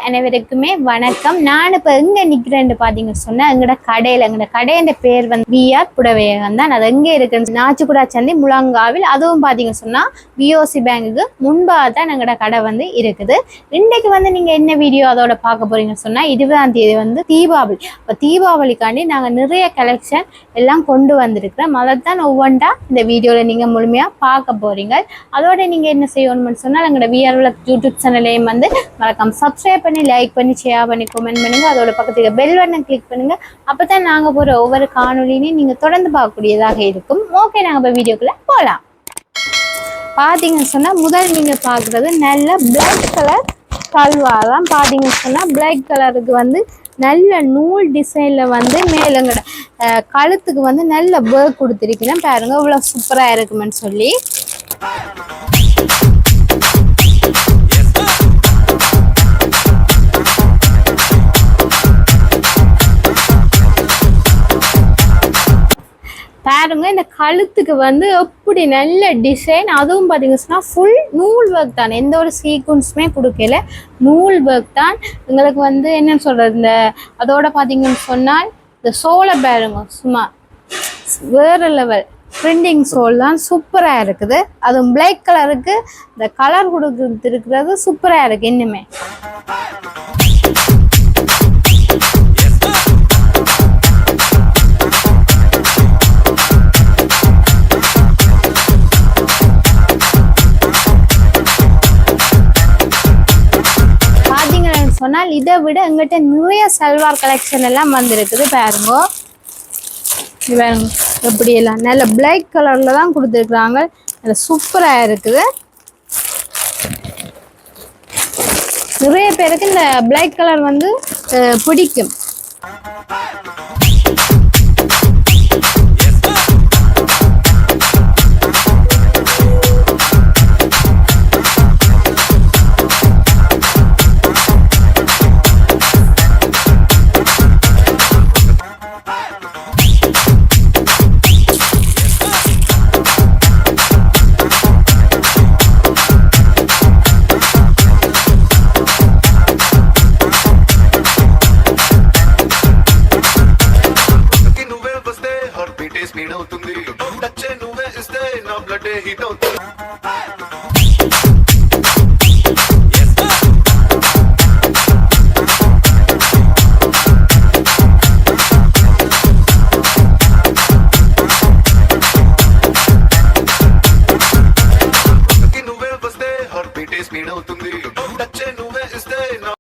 அனைவருக்குமே வணக்கம். நான் இப்போ எங்கே நிற்கிறேன்னு பார்த்தீங்கன்னு சொன்னால் எங்களோட கடையோட பேர் வந்து விஆர் புடவையகம் தான். அது எங்கே இருக்குன்னு நாச்சிக்குடா சந்தை முழங்காவில். அதுவும் பார்த்தீங்கன்னு சொன்னால் விஓசி பேங்குக்கு முன்பாக தான் எங்களோட கடை வந்து இருக்குது. இன்றைக்கு வந்து நீங்கள் என்ன வீடியோ அதோட பார்க்க போறீங்கன்னு சொன்னால் 20ஆம் தேதி வந்து தீபாவளி. இப்போ தீபாவளிக்காண்டி நாங்கள் நிறைய கலெக்ஷன் எல்லாம் கொண்டு வந்திருக்கிறோம். அதை தான் ஒவ்வொன்றா இந்த வீடியோவில் நீங்கள் முழுமையாக பார்க்க போறீங்க. அதோட நீங்கள் என்ன செய்யணும்னு சொன்னால் எங்களோட விஆர் யூடியூப் சேனலையும் வந்து மறக்காம சப்ஸ்கிரைப் பண்ணி லைக் பண்ணி ஷேர் பண்ணி கமெண்ட் பண்ணுங்க. அதோட பக்கத்துக்கு பெல் பட்டனை கிளிக் பண்ணுங்க. அப்பதான் நாங்க போற ஒவ்வொரு காணொலியும் நீங்க தொடர்ந்து பார்க்கக்கூடியதாக இருக்கும். ஓகே, நாங்க இப்போ வீடியோக்குள்ள போகலாம். பாத்தீங்கன்னு சொன்னா முதல் நீங்க பாக்குறது நல்ல பிளாக் கலர் சல்வார் தான். பாத்தீங்கன்னு சொன்னா பிளாக் கலருக்கு வந்து நல்ல நூல் டிசைன்ல வந்து மேலங்கட கழுத்துக்கு வந்து நல்ல ஒர்க் கொடுத்துருக்கேன். பாருங்க இவ்வளவு சூப்பரா இருக்குமென்னு சொல்லி. பாருங்க இந்த கழுத்துக்கு வந்து எப்படி நல்ல டிசைன். அதுவும் பார்த்தீங்கன்னா ஃபுல் நூல் ஒர்க் தான், எந்த ஒரு சீக்வன்ஸுமே கொடுக்கல, நூல் ஒர்க் தான். உங்களுக்கு வந்து என்னன்னு சொல்றது, இந்த அதோட பார்த்தீங்கன்னு சொன்னால் இந்த சோலை பாருங்க சும்மா வேற லெவல் பிரிண்டிங் சோல் தான், சூப்பராக இருக்குது. அதுவும் பிளாக் கலருக்கு இந்த கலர் கொடுத்துருக்கிறது சூப்பராக இருக்கு. இன்னுமே சொன்னால் இதை விட எங்கிட்ட நிறைய சல்வார் கலெக்ஷன் எல்லாம் வந்திருக்குது. பாருங்க எப்படி எல்லாம் நல்ல பிளாக் கலர்ல தான் கொடுத்துருக்குறாங்க, நல்ல சூப்பரா இருக்குது. நிறைய பேருக்கு இந்த பிளாக் கலர் வந்து பிடிக்கும்.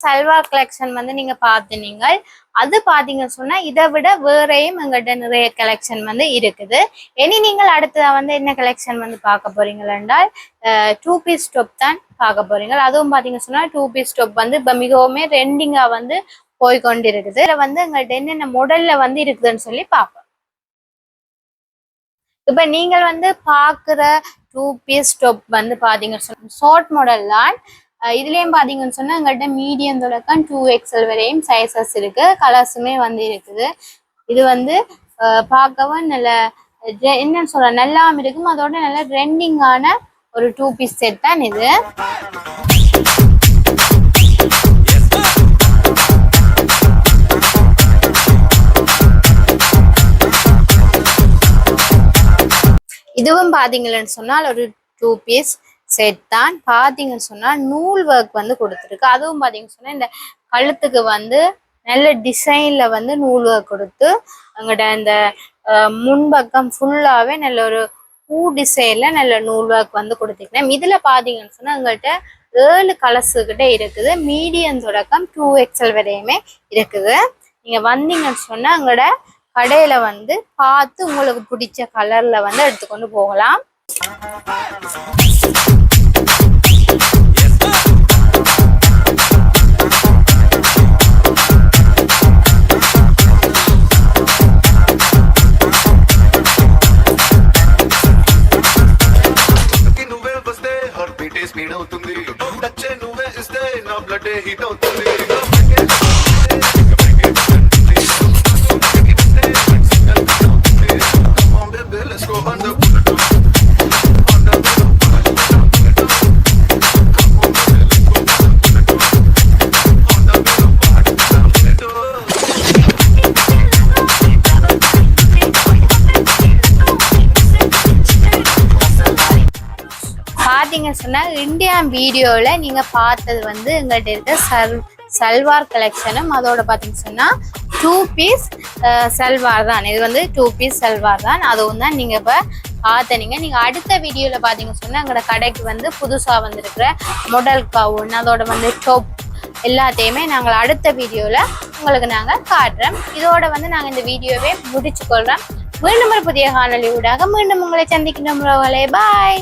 சல்வார் கலெக்ஷன் வந்து நீங்க பாத்துனீங்க. அது பாத்தீங்கன்னு சொன்னா இதை விட வேறையும் எங்கள்கிட்ட நிறைய கலெக்ஷன் வந்து இருக்குது. இனி நீங்கள் அடுத்ததா வந்து என்ன கலெக்ஷன் வந்து பார்க்க போறீங்கள் என்றால் 2 பீஸ் டாப் தான் பார்க்க போறீங்க. அதுவும் பாத்தீங்கன்னு சொன்னா 2 பீஸ் டாப் வந்து இப்ப மிகவும் ட்ரெண்டிங்கா வந்து போய்கொண்டு இருக்குது. இதுல வந்து எங்கள்கிட்ட என்னென்ன மாடல்ல வந்து இருக்குதுன்னு சொல்லி பார்ப்போம். இப்ப நீங்கள் வந்து பாக்குற 2 பீஸ் டாப் வந்து பாத்தீங்கன்னு சொன்னா ஷார்ட் மாடல் தான். இதுலயும் பாத்தீங்கன்னு சொன்னா எங்கள்கிட்ட மீடியம் தொடக்கம் 2XL வரையும் சைசஸ் இருக்கு, கலர்ஸுமே வந்து இருக்குது. இது வந்து பார்க்கவும் நல்ல என்னன்னு சொல்ற நல்லாவும் இருக்கும். அதோட நல்ல ட்ரெண்டிங்கான ஒரு 2 பீஸ் செட் தான் இது. இதுவும் பாத்தீங்கன்னு சொன்னால் ஒரு 2 பீஸ் செட் தான். பாத்தீங்கன்னு சொன்னா நூல் ஒர்க் வந்து கொடுத்துருக்கு. அதுவும் பாத்தீங்கன்னு சொன்னா இந்த கழுத்துக்கு வந்து நல்ல டிசைன்ல வந்து நூல் ஒர்க் கொடுத்து அங்கிட்ட இந்த முன்பக்கம் ஃபுல்லாவே நல்ல ஒரு பூ டிசைன்ல நல்ல நூல் ஒர்க் வந்து கொடுத்துருக்கேன். இதுல பாத்தீங்கன்னு சொன்னா எங்கள்கிட்ட 7 கலர்ஸ் கிட்ட இருக்குது. மீடியம் தொடக்கம் 2XL வரையுமே இருக்குது. நீங்க வந்தீங்கன்னு சொன்னா எங்களோட கடையில வந்து பார்த்து உங்களுக்கு பிடிச்ச கலர்ல வந்து எடுத்துக்கொண்டு போகலாம். பார்த்தீங்கன்னு சொன்னால் இந்தியன் வீடியோவில் நீங்கள் பார்த்தது வந்து எங்கள்கிட்ட இருக்க சல்வார் கலெக்ஷனும் அதோட பார்த்தீங்கன்னு சொன்னால் 2 பீஸ் சல்வார் தான். இது வந்து 2 பீஸ் சல்வார் தான். அதுவும் தான் நீங்கள் இப்போ பார்த்தனீங்க. நீங்கள் அடுத்த வீடியோவில் பார்த்தீங்கன்னு சொன்னால் எங்களோட கடைக்கு வந்து புதுசாக வந்திருக்கிற மாடல் கவுன் அதோட வந்து டாப் எல்லாத்தையுமே நாங்கள் அடுத்த வீடியோவில் உங்களுக்கு நாங்கள் காட்டுறோம். இதோட வந்து நாங்கள் இந்த வீடியோவே முடிச்சுக்கொள்கிறோம். மீண்டும் ஒரு புதிய காணொலி ஊடாக மீண்டும் உங்களை சந்திக்கின்ற பாய்.